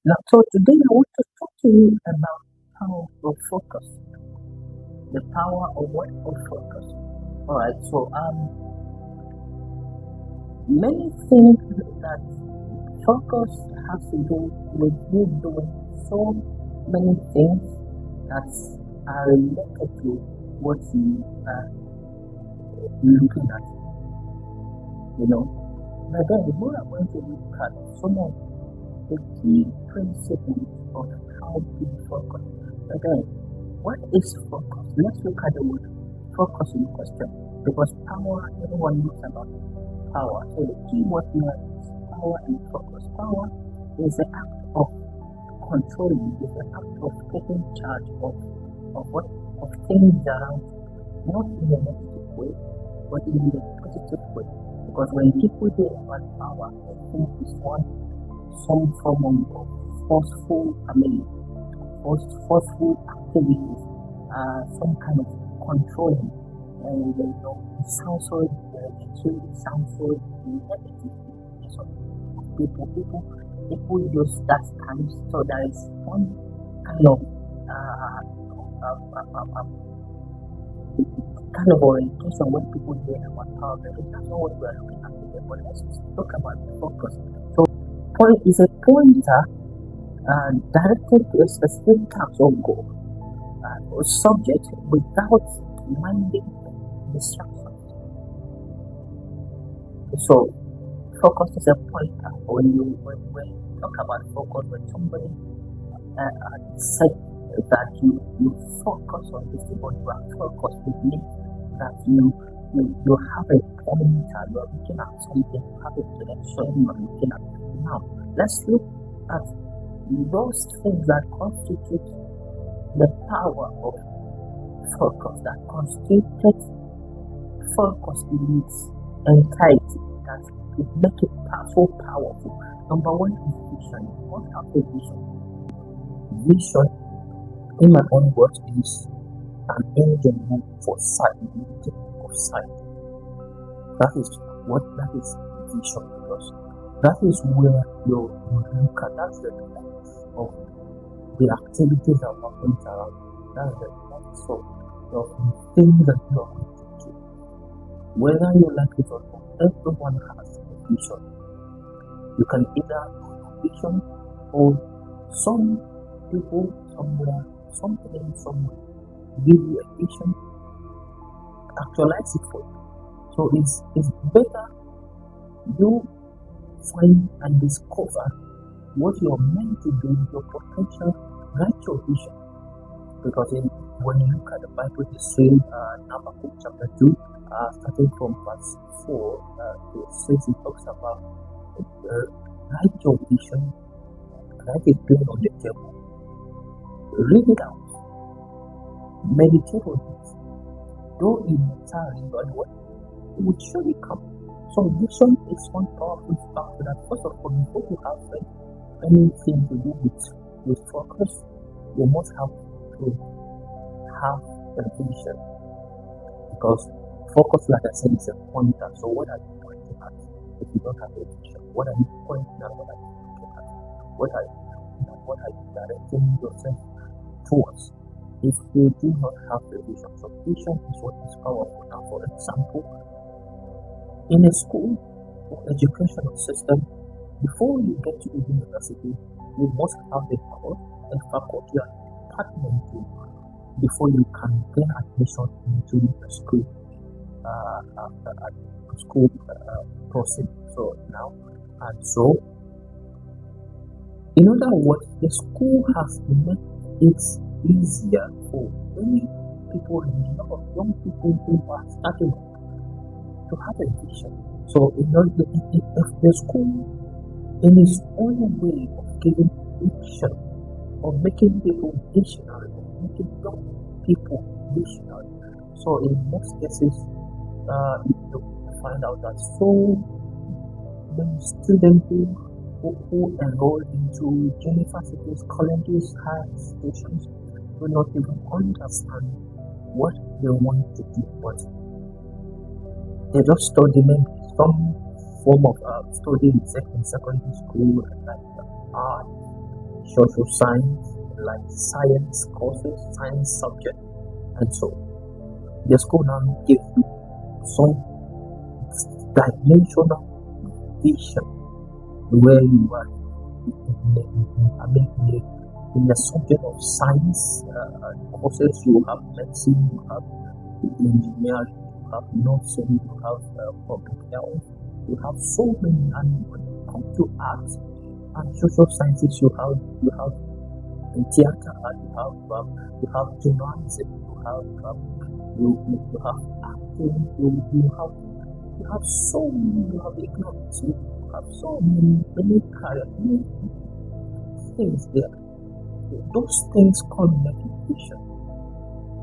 Now, so today I want to talk to you about power of focus. The power of what? Of focus. All right. So many think that focus has to do with you doing so many things that are related to what you are looking at. But then we are going to look at some of the key principles of how to focus. Again, what is focus? Let's look at the word focus in question. Because power, everyone knows about power. So the key word here is power and focus. Power is the act of controlling, is the act of taking charge of things around, not in a negative way, but in a positive way. Because when people hear about power, they think it's some form of forceful activities, some kind of controlling, and it sounds so negative. So people use that time. So there is one kind of orientation when people hear about power. That's not what we are looking at today. But let's talk about focus. So point is a pointer directed to a specific task or goal or subject without minding distractions. So focus is a pointer. When you talk about focus, when somebody said that you focus on this, but you are focused, it means that you have a pointer, you are looking at something, you have a direction you are looking at. Now, let's look at those things that constitute the power of focus, that constitute focus in its entirety, that it makes it so powerful. Number one is vision. What have a vision? Vision, in my own words, is an engine room for sight, of sight. That is vision, because that is where you look at. That's the lens of the activities that happen around. That's the lens of the things that you are going to do. Whether you like it or not, everyone has a vision. You can either do your vision, or some people somewhere, something somewhere give you a vision, actualize it for you. So it's better you find and discover what you're meant to do, your potential, write your vision. Because when you look at the Bible, it says Habakkuk chapter 2, starting from verse 4, it says, it talks about write your vision, write it down on the table, read it out, meditate on it. Though it may tarry, but what it will surely come. So vision is one powerful factor that, first of all, before you have anything to do with focus, you must have to have a vision. Because focus, like I said, is a pointer. So what are you pointing at if you don't have a vision? What are you pointing at? What are you looking at? What are you directing yourself towards if you do not have a vision? So vision is what is powerful. Now, for example, in a school or educational system, before you get to the university, you must have a course, a faculty, and department before you can gain admission into the school process. So now, and so, in other words, the school has made it easier for many people, a lot of young people who are starting to have a vision. So, if the school, in its own way of giving vision, of making people visionary, of making young people visionary, so in most cases, you find out that so many students who enroll into universities, colleges, higher institutions do not even understand what they want to do, but they just study maybe some form of study in secondary school, like art, social science, like science courses, science subject, and so the school now gives you some dimensional vision where you are in the subject of science courses. You have medicine, you have engineering, you have nursing, you have public health, you have so many. And when it comes to arts and social sciences, you have theater, you have journalism, you have acting, you have so many, you have economics, you have so many career things there. Those things connect vision.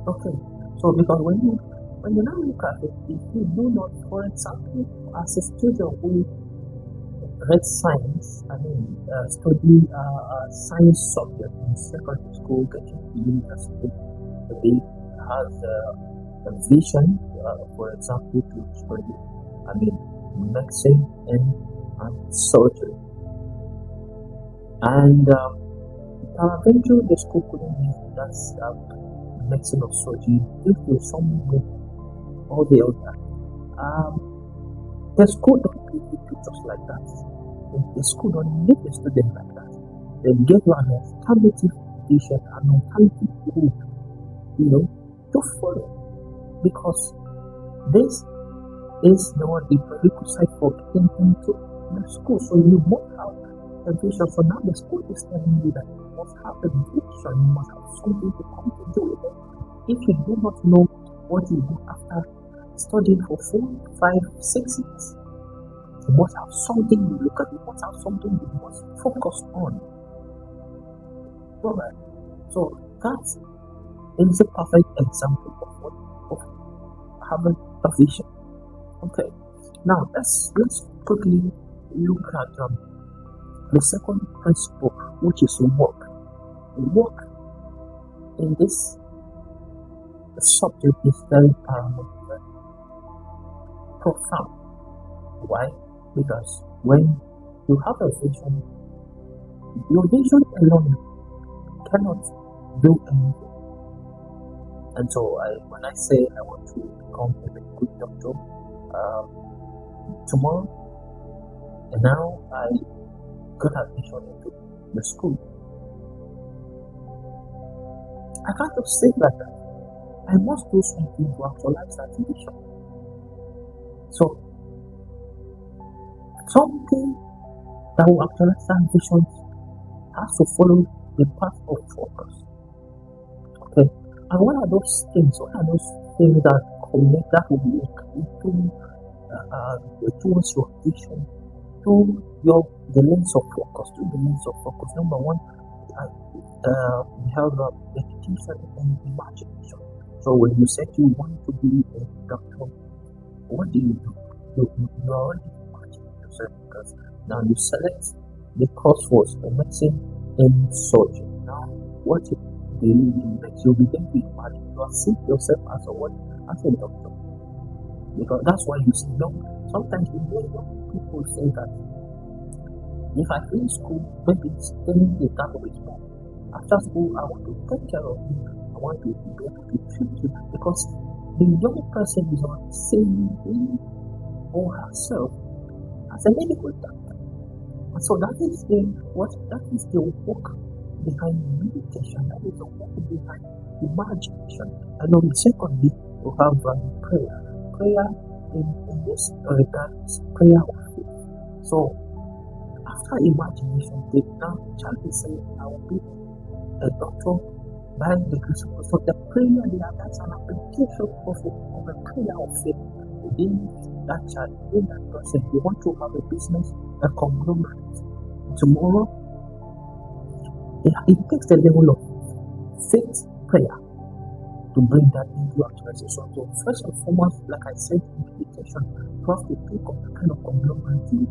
Okay, so because when you now look at it, if you do not, for example, as a student who read science, study science subject in secondary school, getting to university, they has a vision, for example, to study, medicine and surgery. And eventually the school couldn't use that medicine or surgery due to some or the other. The school don't give you teachers like that. The school don't give the student like that. They give you an alternative vision, an alternative route, to follow. Because this is the prerequisite for getting into the school. So you must have a vision. So now the school is telling you that you must have a vision, you must have something to come to do with it. If you do not know what you do after studying for 4, 5, 6 years, you must have something you look at, you must have something you must focus on. Alright, so that is a perfect example of having a vision. Okay, now let's quickly look at the second principle, which is work. Work in this subject is very profound. Why? Because when you have a vision, your vision alone cannot do anything. And so when I say I want to become a very good doctor tomorrow, and now I got admission into the school, I can't just say like that. I must do something to actualize that vision. So something that will actualize that vision has to follow the path of focus. Okay, and what are those things? What are those things that connect, that will be towards your vision, to the lens of focus, Number one, we have education and imagination. So when you said you want to be a doctor, what do? You already imagine yourself, because now you select the course was medicine and surgery. Now what do you do next? You'll begin to imagine, you are seeing yourself as a doctor. Because that's why you see sometimes people say that if I finish school, maybe it's staying the type of response. After school, I want to take care of you. I want to be able to treat you, because the young person is not seeing him or herself as a medical doctor. And so that is the work behind meditation. That is the work behind imagination. And then secondly, we have prayer. Prayer in this regard is prayer of faith. So after imagination, the child is saying, I will be a doctor by the grace of God. So the prayer there, that's an application of a prayer of faith within that child, within that person. You want to have a business, a conglomerate. Tomorrow, it takes the level of faith prayer to bring that into actualization. So first and foremost, like I said in meditation, you have to think of the kind of conglomerate you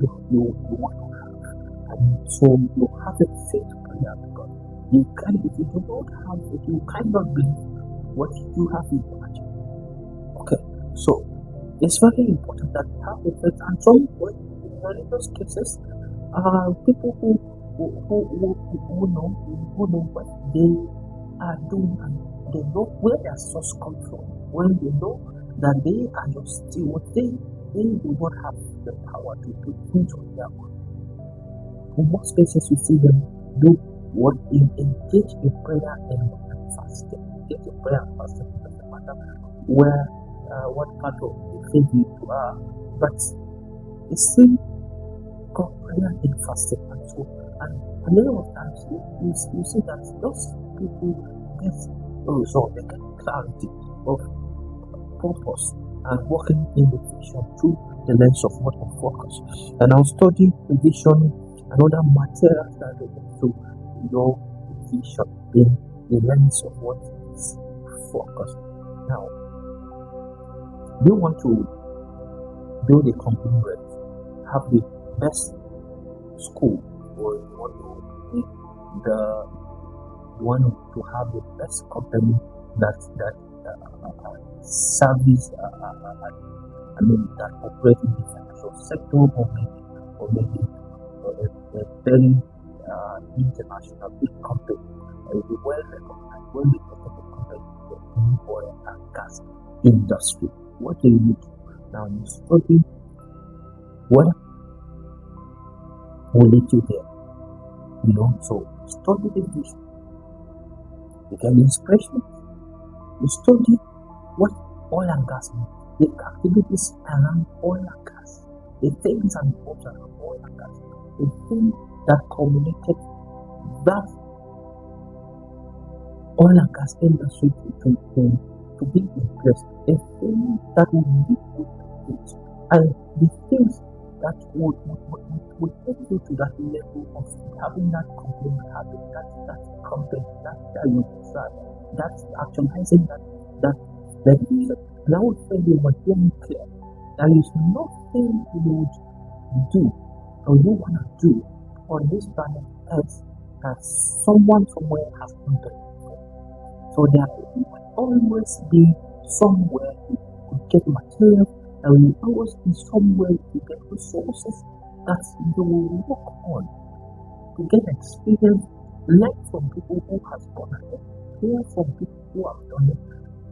want to have. And so you have a faith prayer, because you can, if you do not have it, you cannot believe what you have imagined. Okay, so it's very important that you have a faith. And so in those cases, people who who know what they are doing, and they know where their source comes from. When they know that they are just stewards, they do not have the power to do things on their own. In most cases, you see them do what engage in prayer and fasting. Engage in prayer and fasting doesn't matter where what part of the faith you are, but you see God prayer and fasting and so. And a lot of times you see that those people get a result, they get clarity of purpose and working in the vision through the lens of what of focus. And I'll study the vision and other materials that relate to your vision in the lens of what is focus. Now, you want to build a company with, have the best school, or you want to be you want to have the best company that service that operate in the financial sector, or maybe a very international big company, a well-recognized, well-respected company in the oil and gas industry. What do you do? Now you study what will lead you there. So study the vision. You get inspiration. You study what oil and gas means, the activities around oil and gas, the things and goals around oil and gas, the things that culminated that oil and gas industry to be in place, the things that will lead you to things, and the things that would take you to that level of having that company, having that company, that you desire, that's actualizing that vision. And I would say you must be clear. There is nothing you would do or you want to do on this planet Earth that someone somewhere has not done before. So there will always be somewhere to get material. There will always be somewhere to get resources that you will work on to get experience, learn from people who have gone ahead, hear from people who have done it,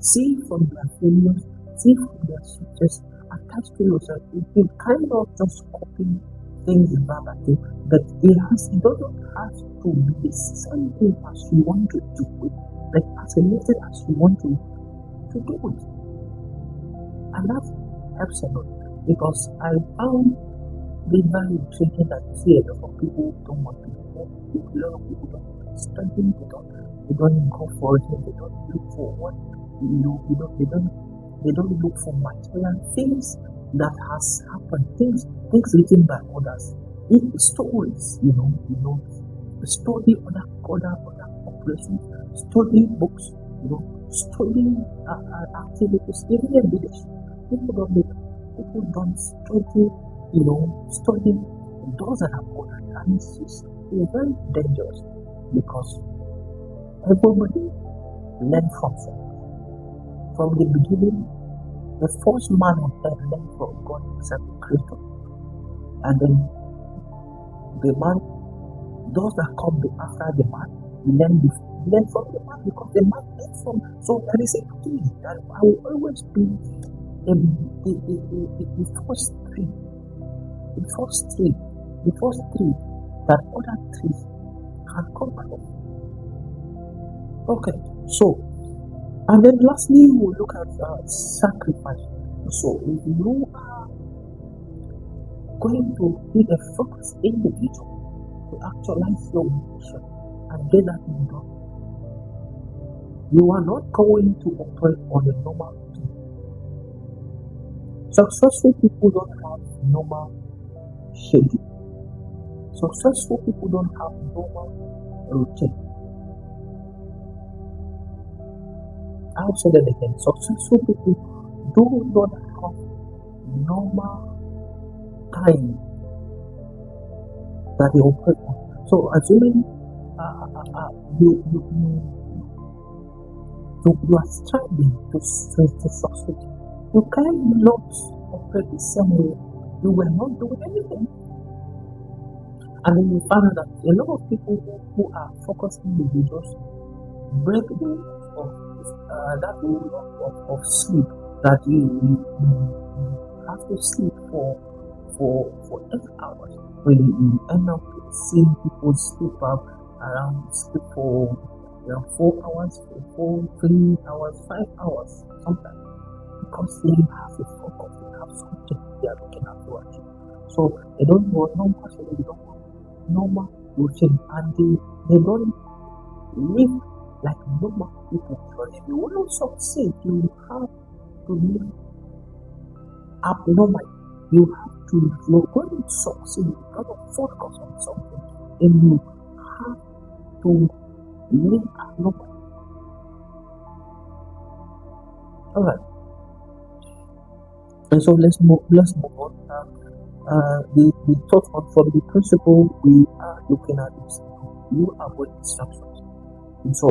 see from their failures, see from their success, attach to yourself. You kind of just copy things verbatim, but it doesn't have to be the same thing as you want to do it, like as related as you want to do it. And that helps a lot, because I found it very intriguing that you see a lot of people don't want to do it. A lot of people don't want to study, they don't go for it, they don't look for what they don't look for material things that has happened, things written by others, stories, study other operations, study books, study activities, even in leadership. People don't study, study those that have got analysis. It's very dangerous, because everybody learn from the beginning. The first man on earth learned from God himself, the Creator. And then the man, those that come after the man, learn from the man, because the man learned from. So there is a key that I will always be the first three that other trees can come from. Okay, so. And then lastly, we'll look at sacrifice. So if you are going to be a focused individual to actualize your mission and get that done, you are not going to operate on a normal thing. Successful people don't have normal schedule. Successful people don't have normal routine. I'll say that again. Successful people do not have normal time that they operate on. So assuming you are striving to succeed, you cannot operate the same way. You will not do anything. And then you find out that a lot of people who are focused individuals break the rules of that rule of sleep, that you have to sleep for 8 hours. When you end up seeing people sleep up sleep for 4 hours, 3 hours, 5 hours sometimes, because they have a focus, they have something they are looking at to achieve. So they don't know normal, so they don't know normal routine, and they don't live like normal people. Because if you want to succeed, you have to live abnormal. You have to, if you're going to succeed, you have to focus on something, and you have to live abnormal. Alright. And so let's move on. The third one from the principle we are looking at is you avoid distractions. And so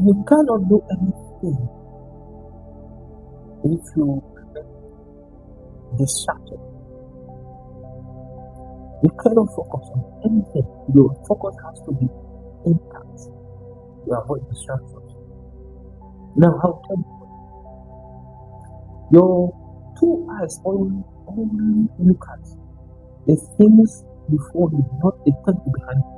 you cannot do anything if you remain distracted. You cannot focus on anything. Your focus has to be intact. You avoid distractions. Now, I'll tell you, your two eyes only look at the things before you, not the things behind you.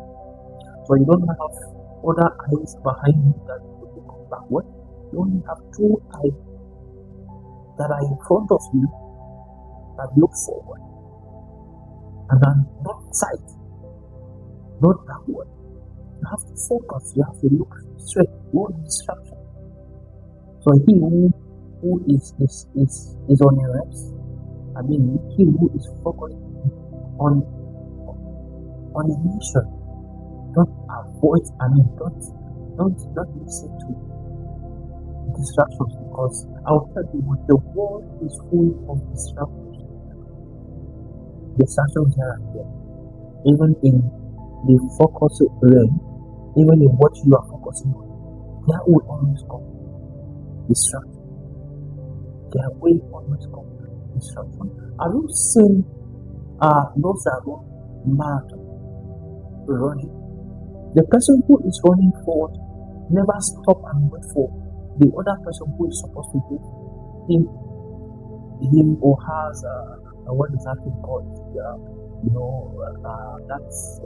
So you don't have other eyes behind you that look backward. You only have two eyes that are in front of you that look forward, and then not sight, not backward. You have to focus. You have to look straight. No distraction. So he who is on a rest. I mean, he who is focused on a mission. Don't avoid. I mean, don't listen to distractions, because I'll tell you what, the world is full of distractions. Distractions here and there. Even in the focus realm, even in what you are focusing on, there will always come distraction. There will always come distraction. Have you seen those that run marathon running? The person who is running forward never stop and wait for the other person who is supposed to do him or has what is that thing called? That's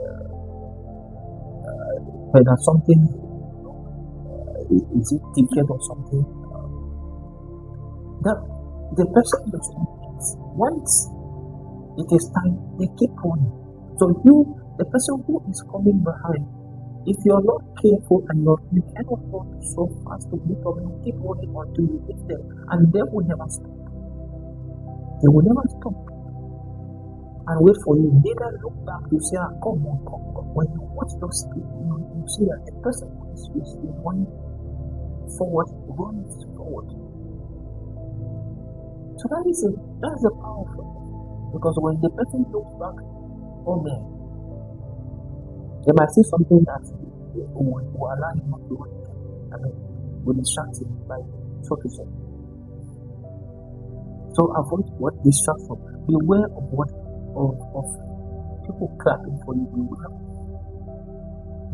whether something is it ticket or something. That the person does not eat. Once it is time, they keep running. So the person who is coming behind, if you're not careful and you cannot run so fast to meet them, you keep running until you hit them, and they will never stop. They will never stop and wait for you. Neither look back to say, come on. When you watch those people, you see that the person who is running forward runs forward. So that's the power of it. Because when the person looks back, oh man, they might see something that will allow him not to run again. I mean, will distract him by so to say. So avoid what distraction. Beware of what of people clapping for you. Beware of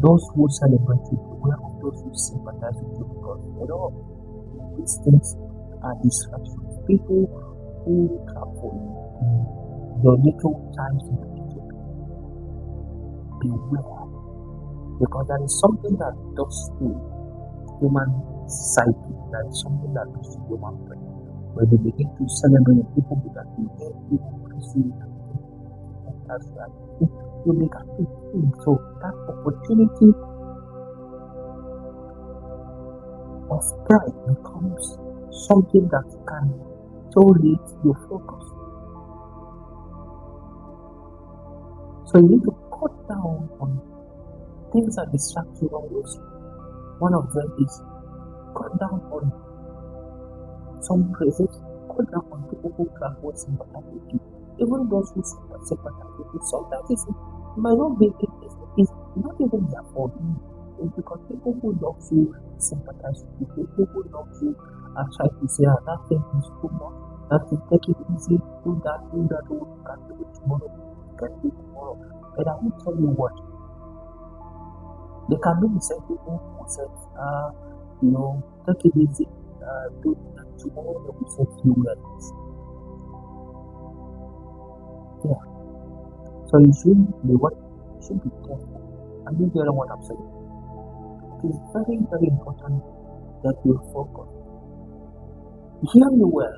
those who celebrate you. Beware of those who sympathize with you, because these things are distractions. People who clap for you in your little times in the future. Beware, because that is something that does to human psyche. That is something that does to human brain. When they begin to celebrate people that you get, people appreciate, and that's that. You make a big thing. So that opportunity of pride becomes something that can totally your focus. So you need to cut down on things that distract you on those. One of them is cut down on some praises, cut down on people who clap for sympathize with you. Even those who sympathize with you, sometimes it might not be, it's not even their fault. It's because people who love you sympathize with you, people who love you are trying to say that thing is too much. Have to take it easy, do that, oh, you can do it tomorrow, you can do it tomorrow. But I will tell you what, they can be the same people who said, take it easy, do that tomorrow, they will say few words. Yeah. So you should be careful. And you get what I'm saying. It is very, very important that you focus. Hear me well.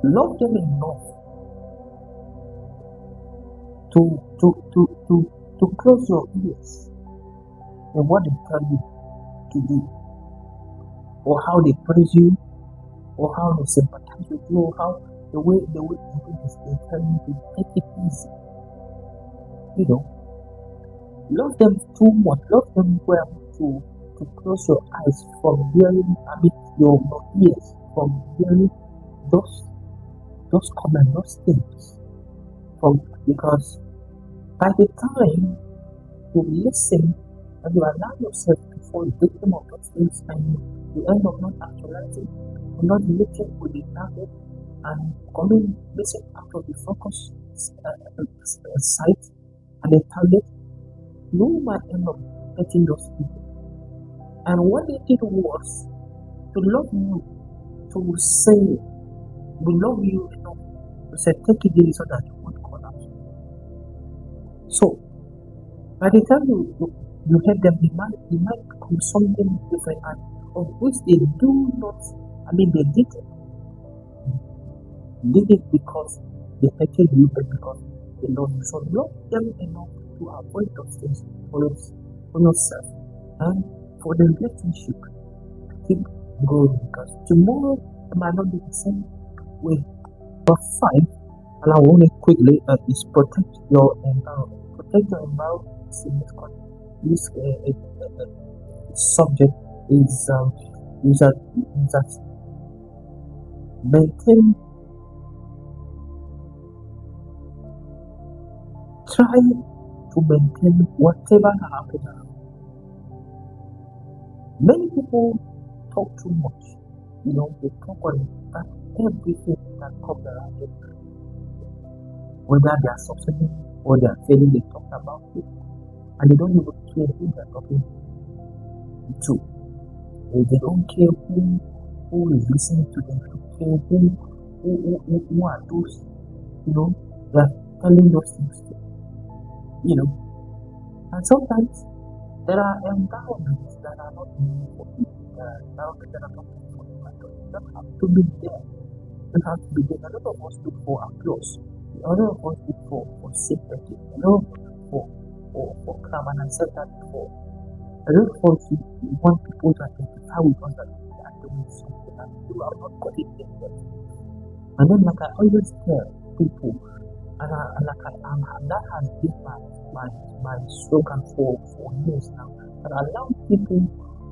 Love them enough to close your ears and what they tell you to do, or how they praise you, or how they sympathize with you, or how the way they tell you to take it easy. Love them too much. Love them well to close your eyes from hearing, your ears from hearing those comments, those things. Because by the time you listen and you allow yourself to fall victim of those things, and you end up not actualizing, or not looking with the target, and coming missing out of the focus sight and the target, you might end up getting those people. And what they did was to love you, to say, we love you enough to say, take it easy so that you won't collapse. So, by the time you hear them, it might become something different, and of which they do not, they did it because they hated you, but because they love you. So love them enough to avoid those things for yourself and for the relationship to keep going, because tomorrow it might not be the same way. But 5, and I want to quickly, is protect your environment. Protect your environment. This subject is that try to maintain whatever happens around. Many people talk too much. They talk on that everything that comes around them, whether they are succeeding or they are failing, they talk about it, and they don't even care who they are talking to. They don't care who is listening to them. They don't care who are those, they are telling those things to. And sometimes there are environments that are not meant for you. There are environments that are not meant for you. You don't have to be there. You have to be there. A lot of us look for applause. A lot of us look for sympathy. A lot of us look for crime. And I said that before. A lot of us want people to identify with us that we are doing something and you are not got it yet. And then, like I always tell people, and that has been my slogan for years now, that allow people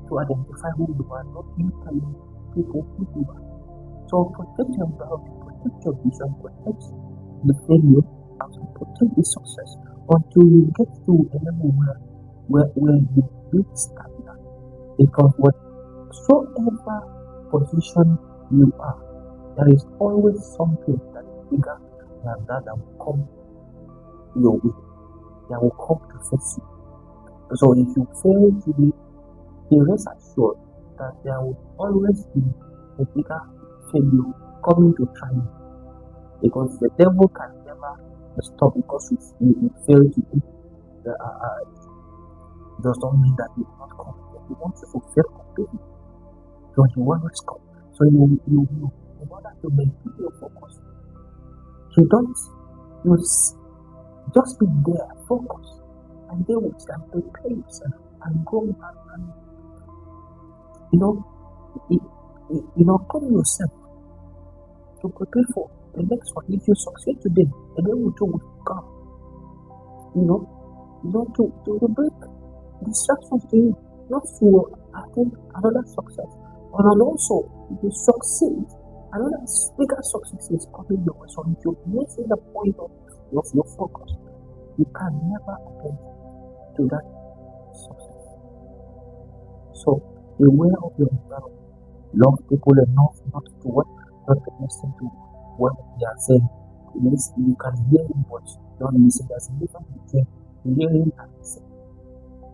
to identify who you are, not you telling people who you are. So protect your environment, protect your vision, protect the failure, and protect the success until you get to a level where you build stamina. Because whatsoever position you are, there is always something that is bigger than that will come your way, that will come to face you. So if you fail today, be rest assured that there will always be a bigger failure coming to try you. Because the devil can never stop because you fail today. Does not mean that you will not come. He wants you to fail completely. So you will always come. So you in order to maintain your focus, you just be there, focus, and deal with them, prepare yourself, and go and come yourself to prepare for the next one. If you succeed today, the day will come. To break distractions to you, not to attain another success. And also, if you succeed, another bigger success is coming your way. So if you're missing the point of your focus, you can never attain to that success. So beware of your environment. Love people enough not to what? Not to listen to what they are saying. You can hear him, but don't listen. There's a difference between hearing and listening.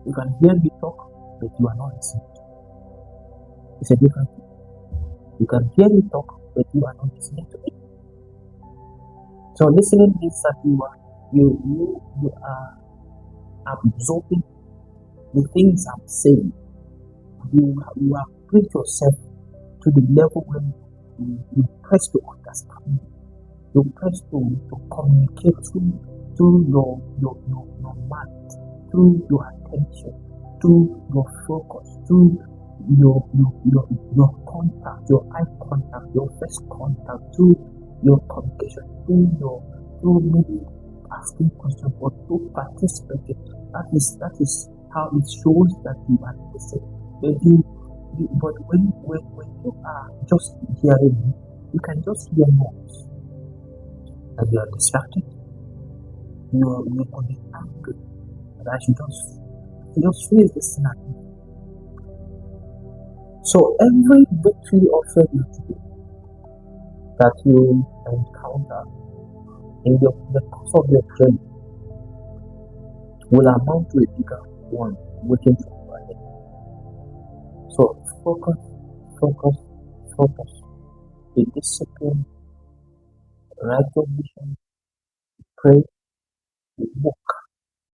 You can hear me talk, but you are not listening. It's a difference. You can hear me talk, but you are not listening to me. So listening means that you are absorbing the things I'm saying. You are bring yourself to the level where you press to understand. You press to communicate through your mind, through your attention, through your focus, through your contact, your eye contact, your face contact, through your communication, through maybe asking questions or through participating. That is how it shows that you are listening. But when you are just hearing, you can just hear noise and you are distracted. You could be angry, and I should just face this thing at me. So every victory or failure today that you encounter in the course of your journey will amount to a bigger one waiting for you ahead. So focus, focus, focus. Be disciplined, write your vision, pray, work.